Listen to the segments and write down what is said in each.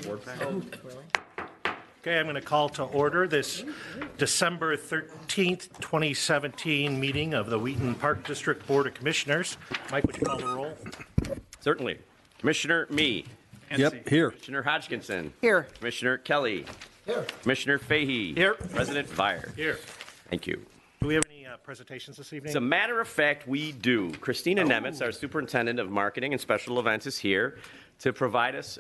board pack. Okay, I'm going to call to order this December 13th, 2017 meeting of the Wheaton Park District Board of Commissioners. Mike, would you call the roll? Certainly. Commissioner Mee. Yep, here. Commissioner Hodgkinson. Here. Commissioner Kelly. Here. Commissioner Fahey. Here. President Vire. Here. Thank you. Do we have any presentations this evening? As a matter of fact, we do. Christina Nemitz, our Superintendent of Marketing and Special Events, is here to provide us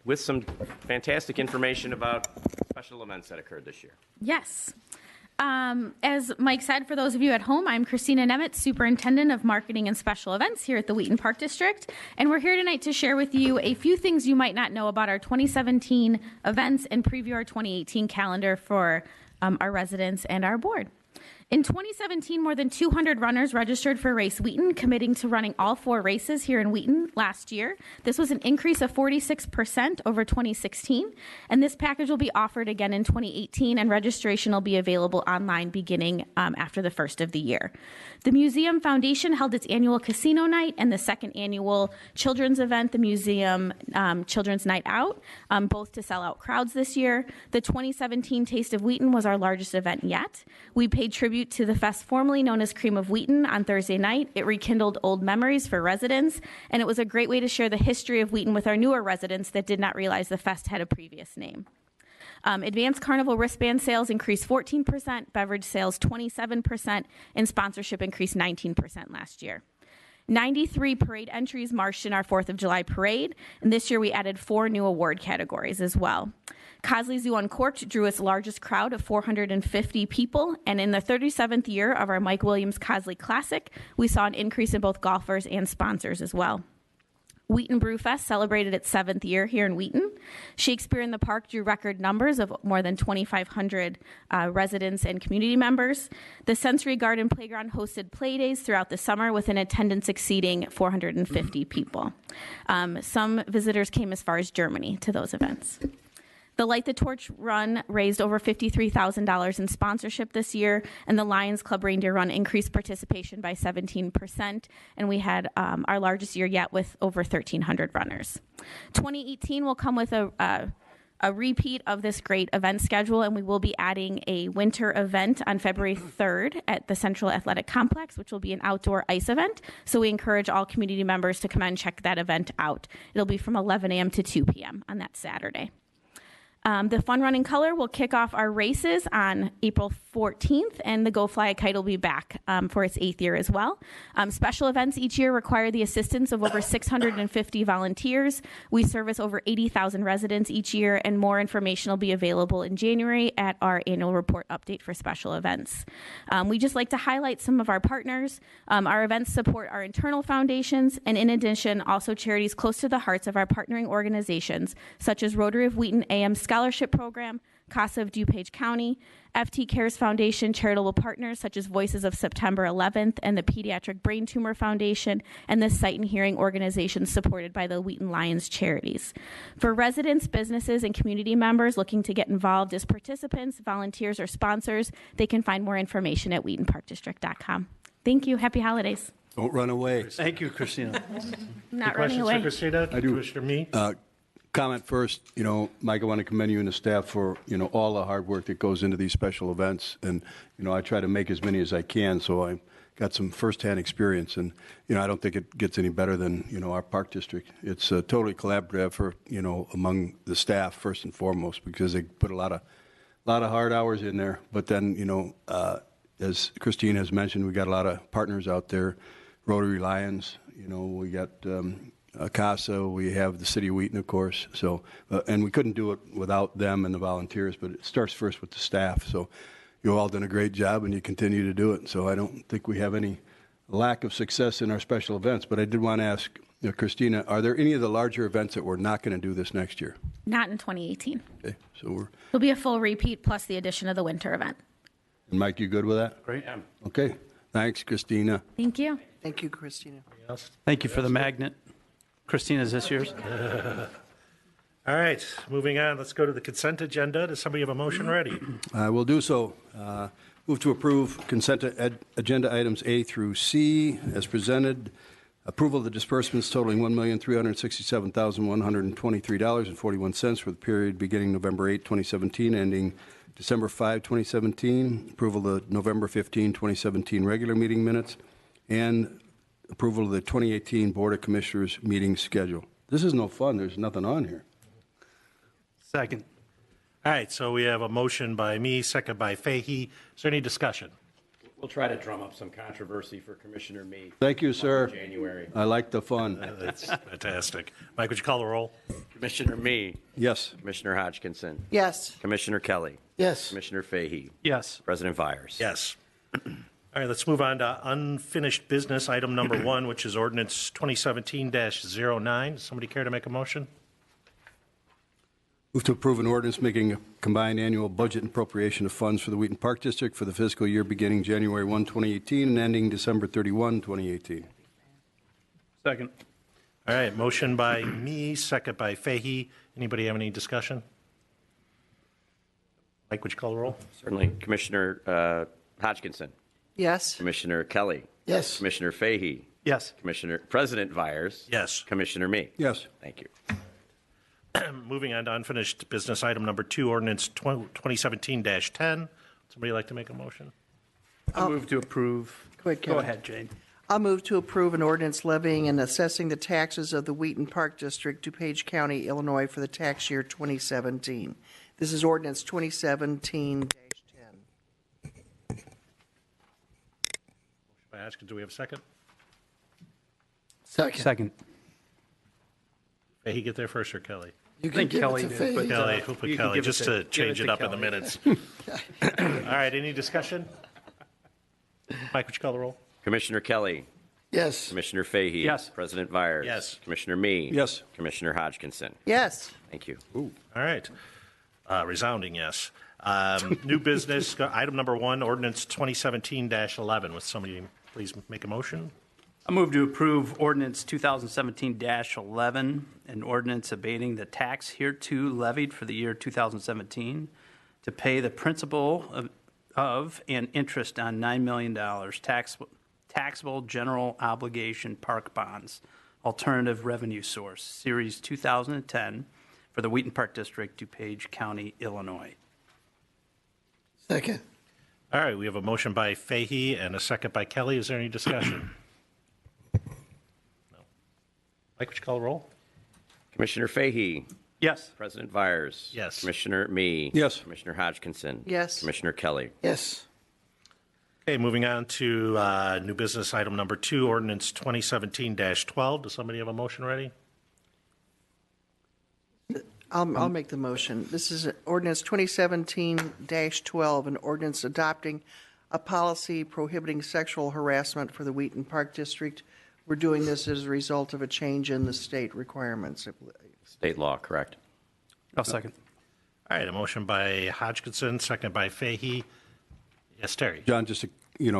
with some fantastic information about special events that occurred this year. Yes. As Mike said, for those of you at home, I'm Christina Nemitz, Superintendent of Marketing and Special Events here at the Wheaton Park District, and we're here tonight to share with you a few things you might not know about our 2017 events and preview our 2018 calendar for our residents and our board. In 2017, more than 200 runners registered for Race Wheaton, committing to running all 4 races here in Wheaton last year. This was an increase of 46% over 2016, and this package will be offered again in 2018, and registration will be available online beginning after the first of the year. The Museum Foundation held its annual casino night and the second annual children's event, the Museum Children's Night Out, both to sell out crowds this year. The 2017 Taste of Wheaton was our largest event yet. We paid tribute to the fest formerly known as Cream of Wheaton on Thursday night. It rekindled old memories for residents, and it was a great way to share the history of Wheaton with our newer residents that did not realize the fest had a previous name. Advanced Carnival wristband sales increased 14%, beverage sales 27%, and sponsorship increased 19% last year. 93 parade entries marched in our 4th of July parade, and this year we added 4 new award categories as well. Cosley Zoo Uncorked drew its largest crowd of 450 people, and in the 37th year of our Mike Williams Cosley Classic, we saw an increase in both golfers and sponsors as well. Wheaton Brewfest celebrated its 7th year here in Wheaton. Shakespeare in the Park drew record numbers of more than 2,500 residents and community members. The Sensory Garden Playground hosted play days throughout the summer with an attendance exceeding 450 people. Some visitors came as far as Germany to those events. The Light the Torch Run raised over $53,000 in sponsorship this year, and the Lions Club Reindeer Run increased participation by 17%, and we had our largest year yet with over 1,300 runners. 2018 will come with a repeat of this great event schedule, and we will be adding a winter event on February 3rd at the Central Athletic Complex, which will be an outdoor ice event. So we encourage all community members to come and check that event out. It'll be from 11 a.m. to 2 p.m. on that Saturday. The Fun Running Color will kick off our races on April 14th, and the Go Fly a Kite will be back for its 8th year as well. Special events each year require the assistance of over 650 volunteers. We service over 80,000 residents each year, and more information will be available in January at our annual report update for special events. We just like to highlight some of our partners. Our events support our internal foundations, and in addition, also charities close to the hearts of our partnering organizations, such as Rotary of Wheaton AM Scholarship Program, CASA of DuPage County, FT Cares Foundation, charitable partners such as Voices of September 11th and the Pediatric Brain Tumor Foundation, and the Sight and Hearing organizations supported by the Wheaton Lions charities. For residents, businesses, and community members looking to get involved as participants, volunteers, or sponsors, they can find more information at wheatonparkdistrict.com. Thank you. Happy holidays. Don't run away. Thank you, Christina. Not running Questions away. for Christina? I do. Commissioner Mee? Comment first, Mike, I want to commend you and the staff for, all the hard work that goes into these special events. And, I try to make as many as I can, so I got some firsthand experience. And, I don't think it gets any better than, our park district. It's totally collaborative for, among the staff first and foremost, because they put a lot of hard hours in there. But then, as Christine has mentioned, we got a lot of partners out there, Rotary Lions, we got CASA, we have the City of Wheaton, of course. So, and we couldn't do it without them and the volunteers, but it starts first with the staff. So you've all done a great job, and you continue to do it. So I don't think we have any lack of success in our special events. But I did want to ask, Christina, are there any of the larger events that we're not going to do this next year? Not in 2018. Okay, so It'll be a full repeat plus the addition of the winter event. and Mike, you good with that? Great. Okay, thanks, Christina. Thank you. Thank you, Christina. Thank you for the magnet. Christina, is this yours? All right, moving on. Let's go to the consent agenda. Does somebody have a motion ready? I will do so. Move to approve consent agenda items A through C as presented. Approval of the disbursements totaling $1,367,123.41 for the period beginning November 8, 2017, ending December 5, 2017. Approval of the November 15, 2017 regular meeting minutes, and approval of the 2018 Board of Commissioners meeting schedule. This is no fun. There's nothing on here. Second. All right, so we have a motion by me, second by Fahey. Is there any discussion? We'll try to drum up some controversy for Commissioner Me. Thank you, sir. January. I like the fun. That's fantastic. Mike, would you call the roll? Commissioner Me, Yes. Commissioner Hodgkinson, Yes. Commissioner Kelly, Yes. Commissioner Fahey, Yes. President Vyers. Yes. All right, let's move on to unfinished business, item number 1, which is ordinance 2017-09. Somebody care to make a motion? Move to approve an ordinance making a combined annual budget and appropriation of funds for the Wheaton Park District for the fiscal year beginning January 1, 2018 and ending December 31, 2018. Second. All right, motion by me, second by Fahey. Anybody have any discussion? Mike, would you call the roll? Certainly. Commissioner Hodgkinson, Yes. Commissioner Kelly, Yes. Commissioner Fahey, Yes. President Vyers. Yes. Commissioner Me. Yes. Thank you. Moving on to unfinished business, item number 2, ordinance 2017-10. Somebody like to make a motion? I move to approve. Go ahead, Go Kevin. ahead, Jane. I'll move to approve an ordinance levying and assessing the taxes of the Wheaton Park District, DuPage County, Illinois, for the tax year 2017. This is ordinance 2017-10. By Hodgkins, do we have a second? Second. Fahey get there first or Kelly? You I think Kelly did, but Kelly, we'll put you can Kelly, give it just to- to give change it it to up in the Kelly. minutes. All right, any discussion? Mike, would you call the roll? Commissioner Kelly, Yes. Commissioner Fahey. Yes. President Vyers. Yes. Commissioner Me. Yes. Commissioner Hodgkinson. Yes. Thank you. All right. Resounding yes. New business, item number 1, ordinance 2017-11. Would somebody please make a motion? I move to approve ordinance 2017-11, an ordinance abating the tax hereto levied for the year 2017 to pay the principal of and interest on $9 million taxable general obligation park bonds, alternative revenue source, Series 2010, for the Wheaton Park District, DuPage County, Illinois. Second. All right, we have a motion by Fahey and a second by Kelly. Is there any discussion? No. Mike, would you call the roll? Commissioner Fahey. Yes. President Vyers. Yes. Commissioner Me. Yes. Commissioner Hodgkinson. Yes. Commissioner Kelly. Yes. Okay, moving on to new business, item number 2, ordinance 2017-12. Does somebody have a motion ready? I'll make the motion. This is ordinance 2017-12, an ordinance adopting a policy prohibiting sexual harassment for the Wheaton Park District. We're doing this as a result of a change in the state requirements. State law, correct. I'll second. All right, a motion by Hodgkinson, second by Fahey. Yes, Terry. John, just a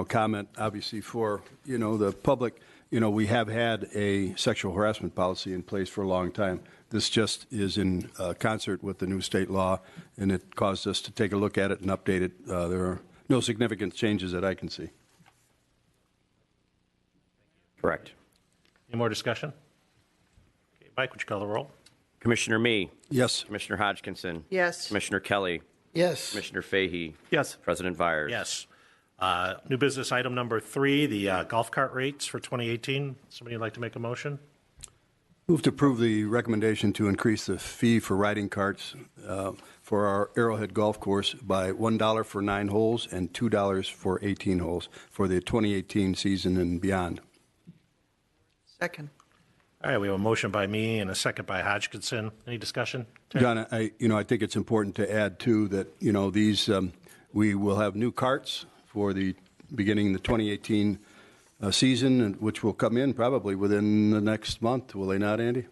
comment, obviously, for the public. We have had a sexual harassment policy in place for a long time. This just is in concert with the new state law, and it caused us to take a look at it and update it. There are no significant changes that I can see. Correct. Any more discussion? Okay, Mike, would you call the roll? Commissioner Me. Yes. Commissioner Hodgkinson. Yes. Commissioner Kelly. Yes. Commissioner Fahey. Yes. President Vyers. Yes. New business, item number 3, the golf cart rates for 2018. Somebody like to make a motion? Move to approve the recommendation to increase the fee for riding carts for our Arrowhead Golf Course by $1 for 9 holes and $2 for 18 holes for the 2018 season and beyond. Second. All right, we have a motion by me and a second by Hodgkinson. Any discussion? Terry? John, I think it's important to add too that these we will have new carts for the beginning the 2018 season, which will come in probably within the next month. Will they not, Andy?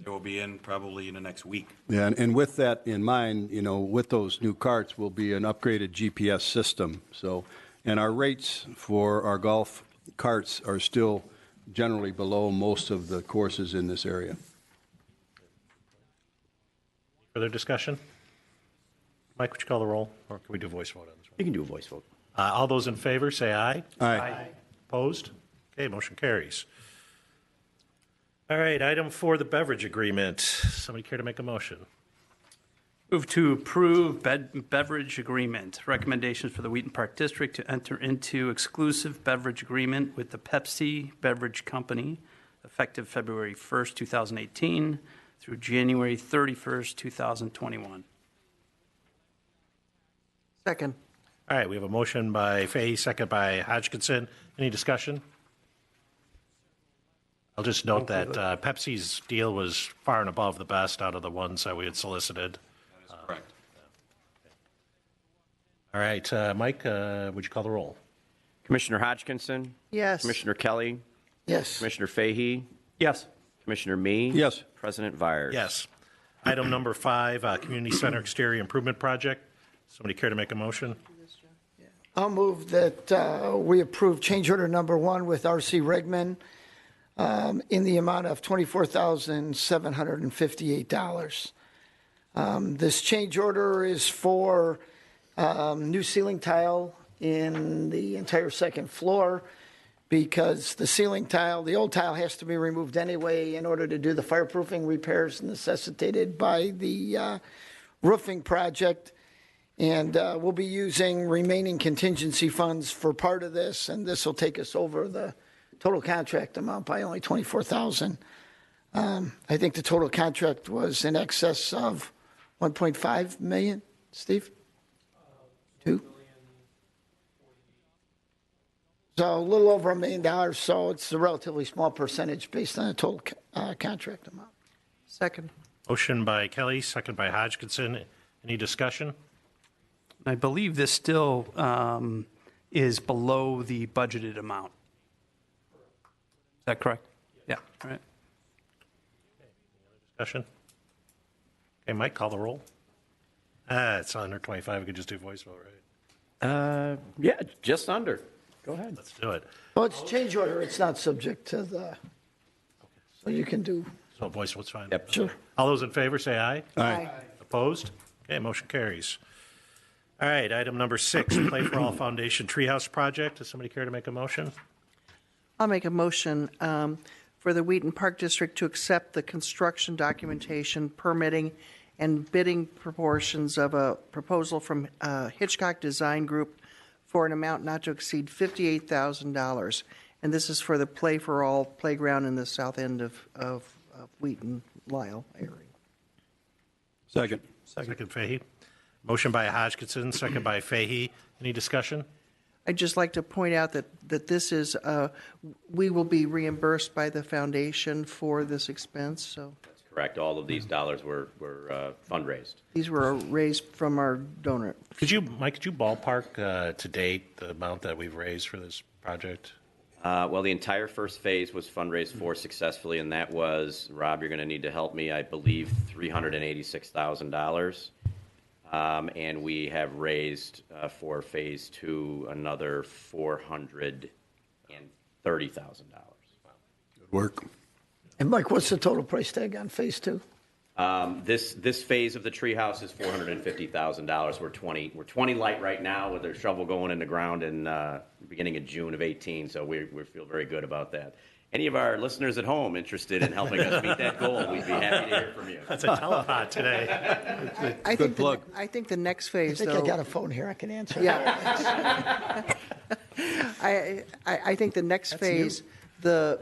They will be in probably in the next week. Yeah, and with that in mind, with those new carts will be an upgraded GPS system. So, and our rates for our golf carts are still generally below most of the courses in this area. Further discussion? Mike, would you call the roll? Or can we do a voice vote on this one? You can do a voice vote. All those in favor, say aye. Aye. Opposed? Okay, motion carries. All right, item 4, the beverage agreement. Somebody care to make a motion? Move to approve beverage agreement. Recommendations for the Wheaton Park District to enter into exclusive beverage agreement with the Pepsi Beverage Company effective February 1st, 2018 through January 31st, 2021. Second. All right, we have a motion by Fahey, second by Hodgkinson. Any discussion? I'll just note that Pepsi's deal was far and above the best out of the ones that we had solicited. Correct. All right, Mike, would you call the roll? Commissioner Hodgkinson. Yes. Commissioner Kelly. Yes. Commissioner Fahey. Yes. Commissioner Me. Yes. President Vyers. Yes. Item number 5, Community Center Exterior Improvement Project. Somebody care to make a motion? I'll move that we approve change order number 1 with R.C. Regman in the amount of $24,758. This change order is for new ceiling tile in the entire second floor because the ceiling tile, the old tile has to be removed anyway in order to do the fireproofing repairs necessitated by the roofing project. And we'll be using remaining contingency funds for part of this, and this will take us over the total contract amount by only $24,000. I think the total contract was in excess of 1.5 million, Steve? 2? So a little over $1 million, so it's a relatively small percentage based on the total contract amount. Second. Motion by Kelly, second by Hodgkinson. Any discussion? I believe this still is below the budgeted amount. Is that correct? Yeah. All right. Discussion? Okay, Mike, call the roll. It's under 25. We could just do voice vote, right? Yeah, just under. Go ahead. Let's do it. Well, it's change order, it's not subject to the, so you can do, So voice vote's fine. Yep. sure. All those in favor say aye. Aye. Opposed? Okay, motion carries. All right, item number 6, Play for All Foundation Treehouse Project. Does somebody care to make a motion? I'll make a motion for the Wheaton Park District to accept the construction documentation, permitting, and bidding proportions of a proposal from Hitchcock Design Group for an amount not to exceed $58,000. And this is for the Play for All playground in the south end of Wheaton, Lyle area. Second. Second, Fahey. Motion by Hodgkinson, second by Fahey. Any discussion? I'd just like to point out that this is, we will be reimbursed by the foundation for this expense, so That's correct. All of these dollars were fundraised. these were raised from our donor. Mike, could you ballpark to date the amount that we've raised for this project? Well, the entire first phase was fundraised for successfully, and that was, Rob, you're going to need to help me, I believe, $386,000. And we have raised for phase 2 another $430,000. Good work. And Mike, what's the total price tag on phase 2? This phase of the treehouse is $450,000. We're 20 light right now with our shovel going in the ground in beginning of June of 18. So we feel very good about that. Any of our listeners at home interested in helping us meet that goal, we'd be happy to hear from you. That's a telepod today. Good plug. I think the next I phase, think though. I got a phone here, I can answer. Yeah. I think the next phase, the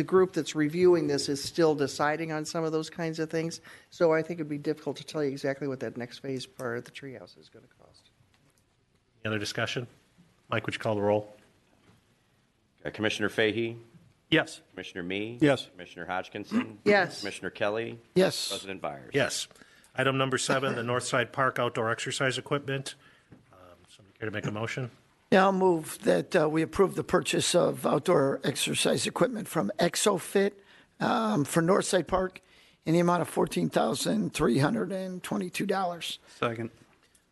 group that's reviewing this is still deciding on some of those kinds of things. So I think it'd be difficult to tell you exactly what that next phase part of the treehouse is going to cost. Any other discussion? Mike, would you call the roll? Commissioner Fahey, Yes. Commissioner Me, Yes. Commissioner Hodgkinson, Yes. Commissioner Kelly, Yes. President Byers. Yes. Item number 7, the Northside Park outdoor exercise equipment. Somebody care to make a motion? Yeah, I'll move that we approve the purchase of outdoor exercise equipment from ExoFit for Northside Park in the amount of $14,322. Second.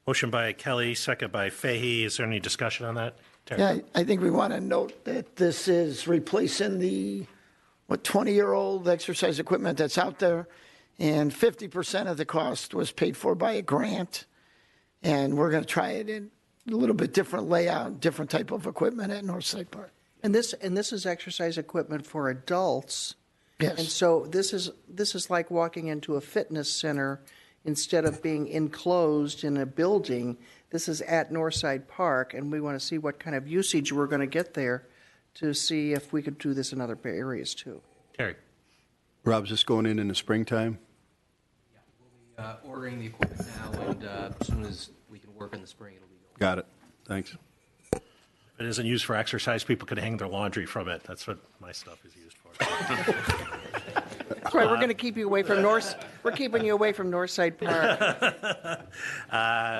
Motion by Kelly, second by Fahey. Is there any discussion on that? Terry? Yeah, I think we want to note that this is replacing the, 20-year-old exercise equipment that's out there, and 50% of the cost was paid for by a grant, and we're going to try it in a little bit different layout, different type of equipment at Northside Park. And this is exercise equipment for adults. Yes. And so this is like walking into a fitness center instead of being enclosed in a building. This is at Northside Park, and we want to see what kind of usage we're going to get there to see if we could do this in other areas too. Terry? Rob's just going in the springtime? Ordering the equipment now, and as soon as we can work in the spring, it'll be going. Got it. Thanks. If it isn't used for exercise, people could hang their laundry from it. That's what my stuff is used for. That's why we're going to keep you away from We're keeping you away from Northside Park.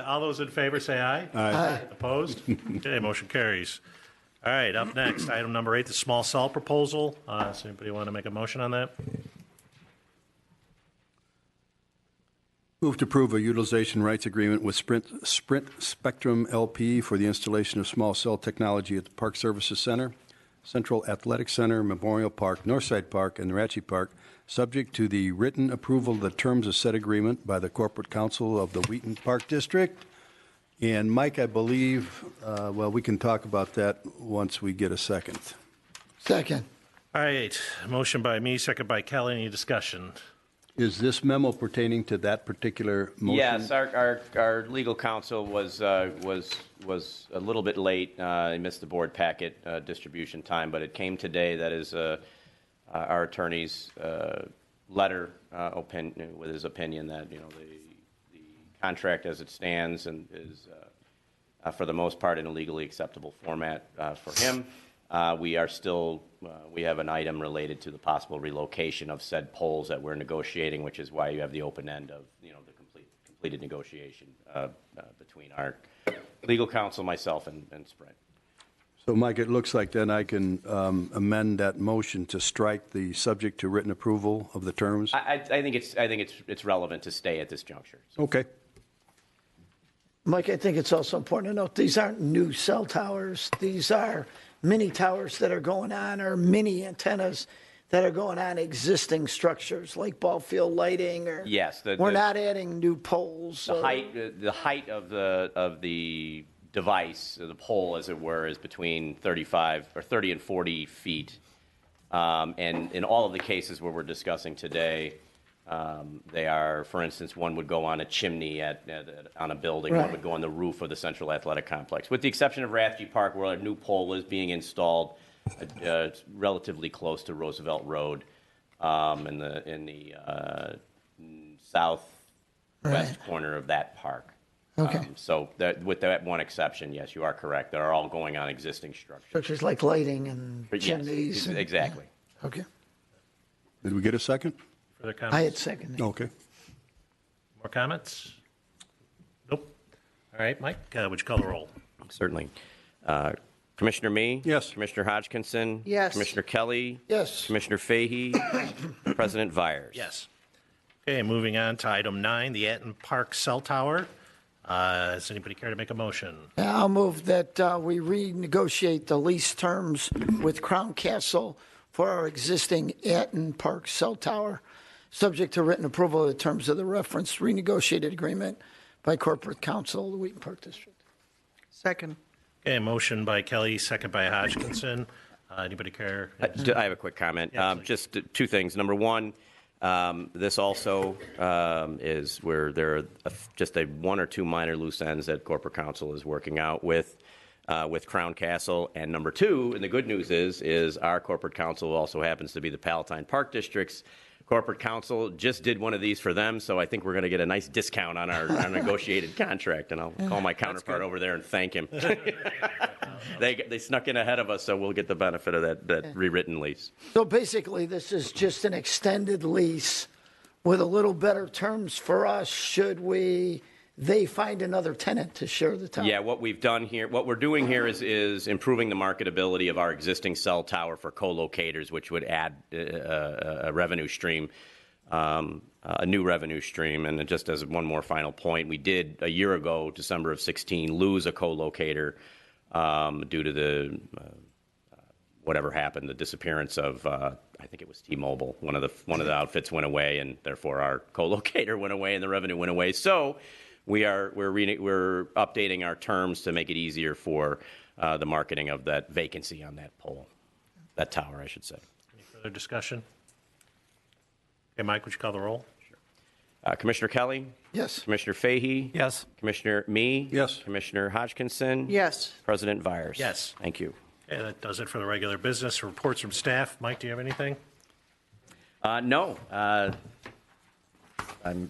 All those in favor say aye. Aye. Opposed? Okay, motion carries. All right, up next, item number 8, the small cell proposal. Does anybody want to make a motion on that? Move to approve a utilization rights agreement with Sprint Spectrum LP for the installation of small cell technology at the Park Services Center, Central Athletic Center, Memorial Park, Northside Park, and Ratchie Park, subject to the written approval of the terms of said agreement by the Corporate Council of the Wheaton Park District. And Mike, I believe, we can talk about that once we get a second. Second. All right, motion by me, second by Kelly. Any discussion? Is this memo pertaining to that particular motion? Yes, our legal counsel was a little bit late. He missed the board packet distribution time, but it came today. That is our attorney's letter with his opinion that the contract as it stands and is for the most part in a legally acceptable format for him. We are still, we have an item related to the possible relocation of said poles that we're negotiating, which is why you have the open end of, the completed negotiation between our legal counsel, myself, and Sprint. So, Mike, it looks like then I can amend that motion to strike the subject to written approval of the terms? I think it's relevant to stay at this juncture. So. Okay. Mike, I think it's also important to note these aren't new cell towers. These are mini towers that are going on, or mini antennas that are going on existing structures like ball field lighting. Or Yes, we're not adding new poles. The height of the device, the pole, as it were, is between 30 and 40 feet. And in all of the cases where we're discussing today, they are, for instance, one would go on a chimney on a building, Right. one would go on the roof of the Central Athletic Complex. With the exception of Ratchie Park, where a new pole is being installed relatively close to Roosevelt Road in the southwest corner of that park. Okay. So with that one exception, yes, you are correct. They're all going on existing structures. Structures like lighting and chimneys. Yes, exactly. Okay. Did we get a second? Further comments? I had second. Okay. More comments? Nope. All right, Mike, would you call the roll? Certainly. Commissioner Mee? Yes. Commissioner Hodgkinson? Yes. Commissioner Kelly? Yes. Commissioner Fahey? President Vyers? Yes. Okay, moving on to item 9, the Eaton Park Cell Tower. Does anybody care to make a motion? I'll move that we renegotiate the lease terms with Crown Castle for our existing Eaton Park cell tower, subject to written approval of the terms of the referenced renegotiated agreement by Corporate Counsel of the Wheaton Park District. Second. Okay, motion by Kelly, second by Hodgkinson. Anybody care? I have a quick comment. Yeah, please. Just two things. Number one, this also is where there are just one or two minor loose ends that Corporate Counsel is working out with Crown Castle. And number two, and the good news is our Corporate Counsel also happens to be the Palatine Park District's Corporate Counsel. Just did one of these for them, so I think we're going to get a nice discount on our negotiated contract. And I'll call my counterpart over there and thank him. They snuck in ahead of us, so we'll get the benefit of that rewritten lease. So basically, this is just an extended lease with a little better terms for us should they find another tenant to share the tower. Yeah, what we're doing here is improving the marketability of our existing cell tower for co-locators, which would add a revenue stream, a new revenue stream. And just as one more final point, we did a year ago, December of 2016, lose a co-locator due to the whatever happened, the disappearance of I think it was T-Mobile. One of the outfits went away, and therefore our co-locator went away, and the revenue went away. So we're updating our terms to make it easier for the marketing of that vacancy on that pole, that tower, I should say. Any further discussion? Okay, Mike, would you call the roll? Commissioner Kelly? Yes. Commissioner Fahey? Yes. Commissioner Me? Yes. Commissioner Hodgkinson? Yes. President Vires? Yes. Thank you. Okay, that does it for the regular business. Reports from staff. Mike, do you have anything? No. I'm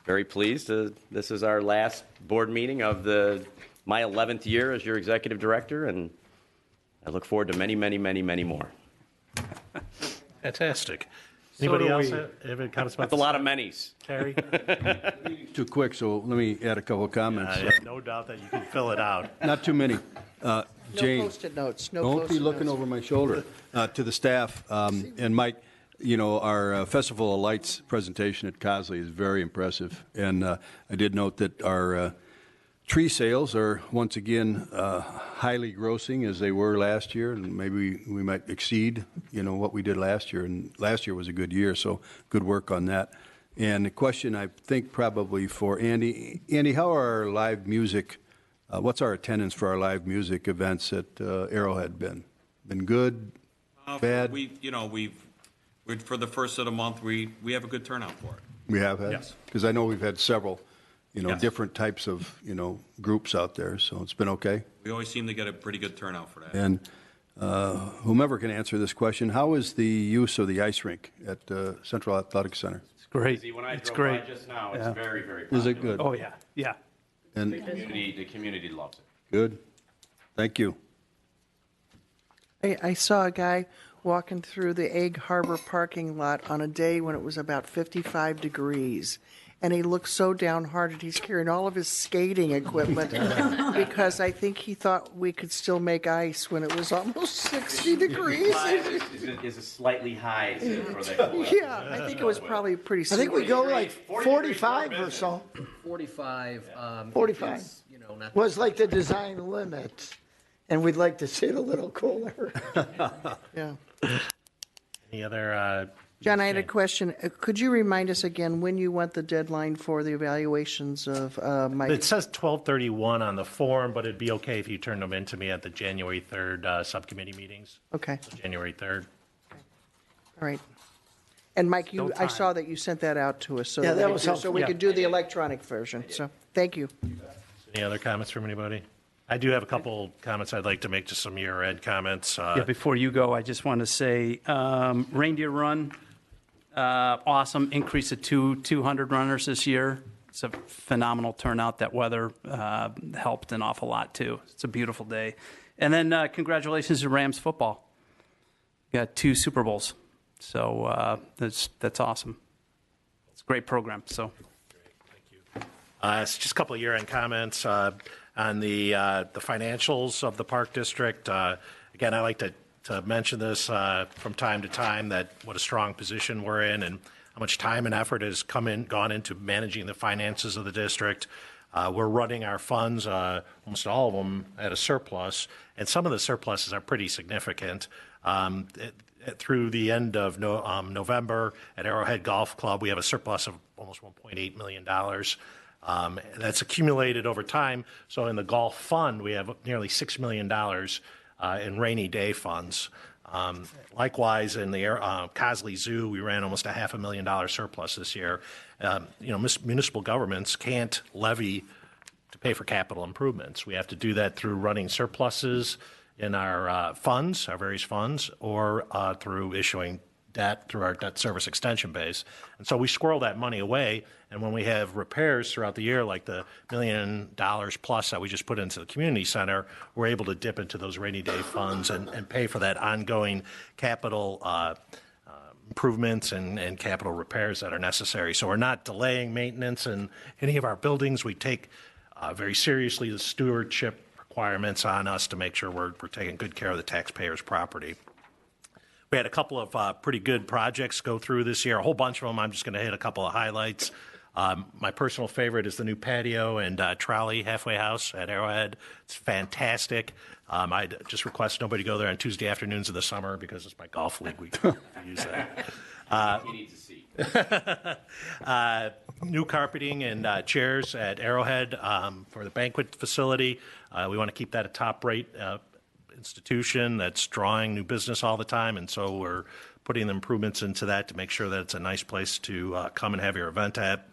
very pleased. This is our last board meeting of my 11th year as your executive director, and I look forward to many, many, many, many more. Fantastic. Anybody do else we. have any comments about That's a lot of manys. Terry? Too quick, so let me add a couple of comments. I have no doubt that you can fill it out. Not too many. No Jane, Post-it notes. No don't Post-it be looking notes. over my shoulder. To the staff, and Mike, you know, our Festival of Lights presentation at Cosley is very impressive. And I did note that our tree sales are once again highly grossing as they were last year, and maybe we might exceed, you know, what we did last year. And last year was a good year, so good work on that. And the question, I think, probably for Andy. Andy, how are our live music? What's our attendance for our live music events at Arrowhead been? Been good? Bad? For the first of the month, we have a good turnout for it. We have had? Yes. Because I know we've had several, you know, Yes. different types of, you know, groups out there, so it's been okay. We always seem to get a pretty good turnout for that. And whomever can answer this question, how is the use of the ice rink at Central Athletic Center? It's great. See, when I It's drove great. by just now, Yeah. it's very, very popular. Is it good? Oh, yeah, yeah. And The community loves it. good? Thank you. I saw a guy walking through the Egg Harbor parking lot on a day when it was about 55 degrees. And he looked so downhearted. He's carrying all of his skating equipment because I think he thought we could still make ice when it was almost 60 degrees. Is a slightly high for that. Yeah, I think it was probably pretty I think we go like 40 45 or so. 45. 45. is, you know, not Was like the design limit, and we'd like to see it a little cooler. Yeah. Any other, John, I had a question. Could you remind us again when you want the deadline for the evaluations of my? it says 12/31 on the form, but it'd be okay if you turned them in to me at the January 3rd subcommittee meetings, Okay, January 3rd. all right. And Mike, Still I time. saw that you sent that out to us, so Yeah, that we was could do- so helpful. we Yeah. could do the electronic version. So, thank you. Any other comments from anybody? I do have a couple comments I'd like to make, just some year-end comments. Yeah, before you go, I just want to say Reindeer Run, awesome. Increase of 200 runners this year. It's a phenomenal turnout. That weather helped an awful lot, too. It's a beautiful day. And then congratulations to Rams football. Got 2 Super Bowls. So that's awesome. It's a great program. So It's just a couple of year-end comments on the financials of the Park District. Again, I like to mention this from time to time, that what a strong position we're in and how much time and effort has gone into managing the finances of the district. We're running our funds, almost all of them, at a surplus, and some of the surpluses are pretty significant. Through the end of November at Arrowhead Golf Club, we have a surplus of almost $1.8 million. That's accumulated over time. So in the golf fund, we have nearly $6 million in rainy day funds. Likewise, in the Cosley Zoo, we ran almost a $500,000 surplus this year. Municipal governments can't levy to pay for capital improvements. We have to do that through running surpluses in our funds, our various funds, or through issuing debt through our debt service extension base. And so we squirrel that money away, and when we have repairs throughout the year, like the $1 million plus that we just put into the community center, we're able to dip into those rainy day funds and pay for that ongoing capital improvements and capital repairs that are necessary. So we're not delaying maintenance in any of our buildings. We take very seriously the stewardship requirements on us to make sure we're taking good care of the taxpayers' property. We had a couple of pretty good projects go through this year, a whole bunch of them. I'm just going to hit a couple of highlights. My personal favorite is the new patio and trolley halfway house at Arrowhead. It's fantastic. I'd just request nobody go there on Tuesday afternoons of the summer because it's my golf league. We use that. He needs a seat. New carpeting and chairs at Arrowhead for the banquet facility. We want to keep that at top rate institution that's drawing new business all the time, and so we're putting improvements into that to make sure that it's a nice place to come and have your event at.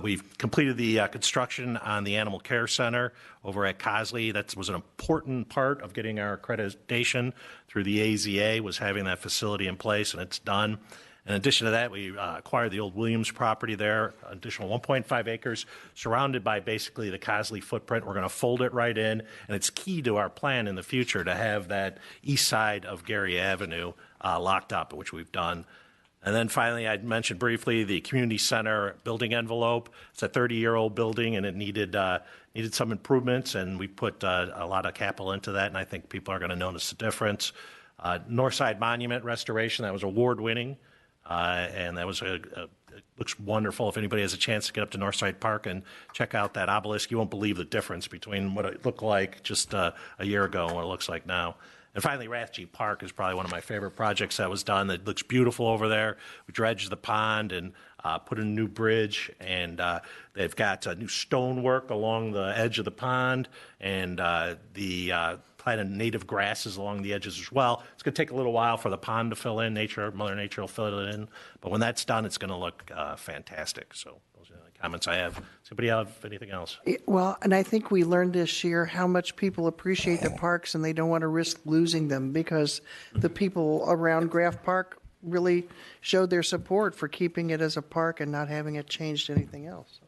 We've completed the construction on the Animal Care Center over at Cosley. That was an important part of getting our accreditation through the AZA, was having that facility in place, and it's done. In addition to that, we acquired the old Williams property there, additional 1.5 acres, surrounded by basically the Cosley footprint. We're going to fold it right in, and it's key to our plan in the future to have that east side of Gary Avenue locked up, which we've done. And then finally, I mentioned briefly the community center building envelope. It's a 30-year-old building, and it needed some improvements, and we put a lot of capital into that, and I think people are going to notice the difference. Northside Monument restoration, that was award-winning, and that was it looks wonderful. If anybody has a chance to get up to Northside Park and check out that obelisk, you won't believe the difference between what it looked like just a year ago and what it looks like now. And finally, Rathje Park is probably one of my favorite projects that was done. It looks beautiful over there. We dredged the pond and put in a new bridge, and they've got new stonework along the edge of the pond, and planted native grasses along the edges as well. It's going to take a little while for the pond to fill in. Mother Nature will fill it in. But when that's done, it's going to look fantastic. So those are the comments I have. Does anybody have anything else? Well, and I think we learned this year how much people appreciate the parks and they don't want to risk losing them, because the people around Graff Park really showed their support for keeping it as a park and not having it changed to anything else.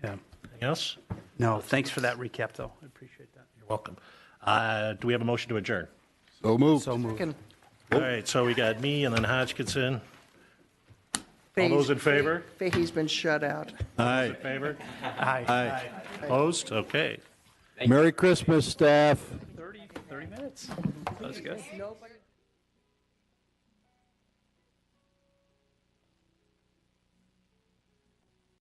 Yeah. Anything else? No, thanks for that recap, though. I appreciate that. You're welcome. Do we have a motion to adjourn? So moved. Second. All right, so we got me and then Hodgkinson. All Fahey's- those in favor? Fahey's been shut out. Aye. In favor? Aye. Opposed? Okay. Merry Christmas, staff. 30 minutes. That was good. Nobody